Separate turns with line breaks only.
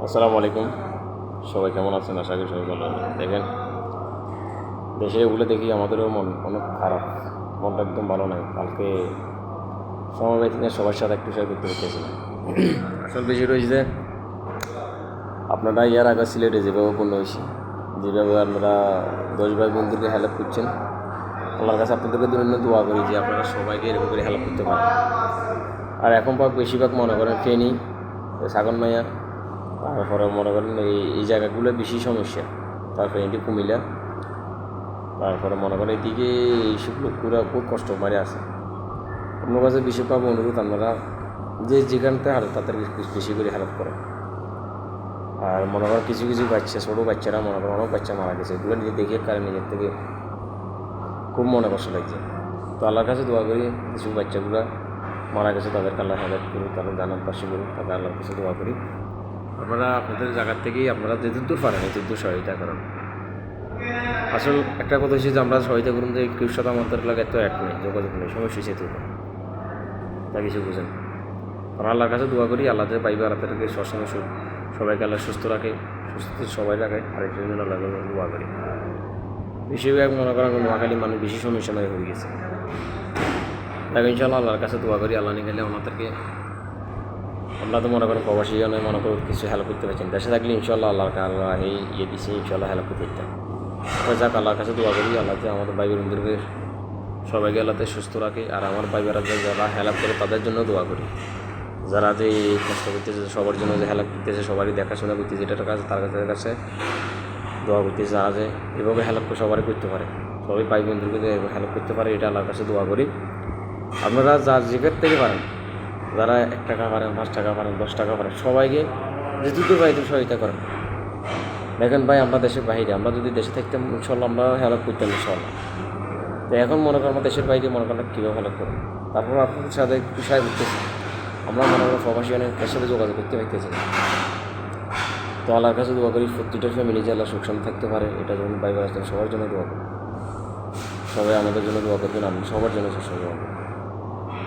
আসসালামু আলাইকুম। সবাই কেমন আছেন? আশা করি সবাই ভালো আছেন। দেখেন, দেশে এগুলো দেখি আমাদেরও মন অনেক খারাপ, মনটা একদম ভালো নাই। কালকে সমবায় থেকে সবার সাথে একটু শেয়ার করতে পেরেছিলাম। আসল বেশি রয়েছে যে আপনারা ইয়ার আগে সিলেটে যেভাবে পূর্ণ হয়েছে, যেভাবে আপনারা 10 ভাই বন্ধুকে হেল্প করছেন, আল্লাহর কাছে আপনাদেরকে দৈনন্দিন দোয়া করি যে আপনারা সবাইকে এরকম করে হেল্প করতে পারেন। আর এখন বেশিরভাগ মনে করেন ফেনী, সাগর মাইয়া, তারপরে মনে করেন এই জায়গাগুলো বেশি সমস্যা। তারপরে এটি কুমিল্লা, তারপরে মনে করেন এদিকে এইসব লোকগুলো বহুত কষ্ট মারে আছে। আপনার কাছে বেশিরভাগ অনুরোধ আপনারা যে যেখানতে হারে তাদের বেশি করে হেল্প করে। আর মনে করেন কিছু কিছু বাচ্চা, ছোটো বাচ্চারা মনে করেন অনেক বাচ্চা মারা গেছে, এগুলো নিজে দেখে কারণ নিজের থেকে খুব মনে কষ্ট লাগছে। তো আল্লাহর কাছে দোয়া করি কিছু বাচ্চাগুলো মারা গেছে তাদেরকে আল্লাহ হেল্প করুন, তাদের জানার পাশে করুন, তাদের আল্লাহর কাছে দোয়া করি। আপনারা আপনাদের জায়গার থেকেই আপনারা যেদূর পারেন এতদূর সহায়তা করেন। আসল একটা কথা হচ্ছে যে আমরা সহায়তা করুন যে কেউ সাথে আমাদের লাগে এত এক নেই, যোগাযোগ নেই, সমস্যা সেতু তা কিছু বুঝেন। আমরা আল্লাহর কাছে দোয়া করি আল্লাহ যে পাইবে আল্লাহ তাদেরকে সবসময় সবাইকে আল্লাহ সুস্থ রাখে, সুস্থ সবাই রাখে। আরেকটা জন্য আল্লাহ দোয়া করি। বেশিরভাগ মনে করেন নোয়াখালী মানুষ বেশি সমস্যা হয়ে গেছে। তাকে ইনশাআল্লাহ আল্লাহর কাছে দোয়া করি আল্লাহ নিয়ে গেলে আমাদেরকে আমরা তো মনে করেন প্রবাসী জনে মনে করো কিছু হেল্প করতে পারছেন। দেশে থাকলে ইনশাল্লাহ আল্লাহ এই দিচ্ছে ইনশাল্লাহ হেল্প করতে দিতাম। যাক আল্লাহর কাছে দোয়া করি আল্লাহতে আমাদের ভাই বোনদেরকে সবাইকে আল্লাহতে সুস্থ রাখে। আর আমার ভাই বোনেরা যারা হেল্প করে তাদের জন্য দোয়া করি। যারা যে কষ্ট করতেছে সবার জন্য যে হেল্প করতেছে, সবারই দেখাশোনা করতেছে, যেটার কাছে তার কাছে দোয়া করতেছে। যারা যে এভাবে হেল্প সবারই করতে পারে, সবাই ভাই বোনদেরকে যে হেল্প করতে পারে, এটা আল্লাহর কাছে দোয়া করি। আপনারা যার যেখান থেকে পারেন, যারা 1 টাকা পারেন, 5 টাকা পারেন, 10 টাকা পারেন, সবাইকে যেটুকু পাই সহায়তা করেন। দেখেন ভাই, আমরা দেশের বাইরে, আমরা যদি দেশে থাকতাম ইনশাল্লাহ আমরা হেল্প করতাম ইনশাল্লাহ। তো এখন মনে করেন আমরা দেশের বাইরে মনে করেন কীভাবে হেল্প করবো। তারপর আপনাদের সাথে একটু সাহায্য করতেছি, আমরা মনে করেন প্রবাসী অনেকের সাথে যোগাযোগ করতে পারতেছি না। তো আল্লাহর কাছে দোয়া করি প্রতিটা ফ্যামিলি যে আল্লাহ সুখ থাকতে পারে, এটা যখন ভাই বোন সবার জন্য দোয়া করি। সবাই আমাদের জন্য দোয়া করবেন, আমি সবার জন্য সব দোয়া করি।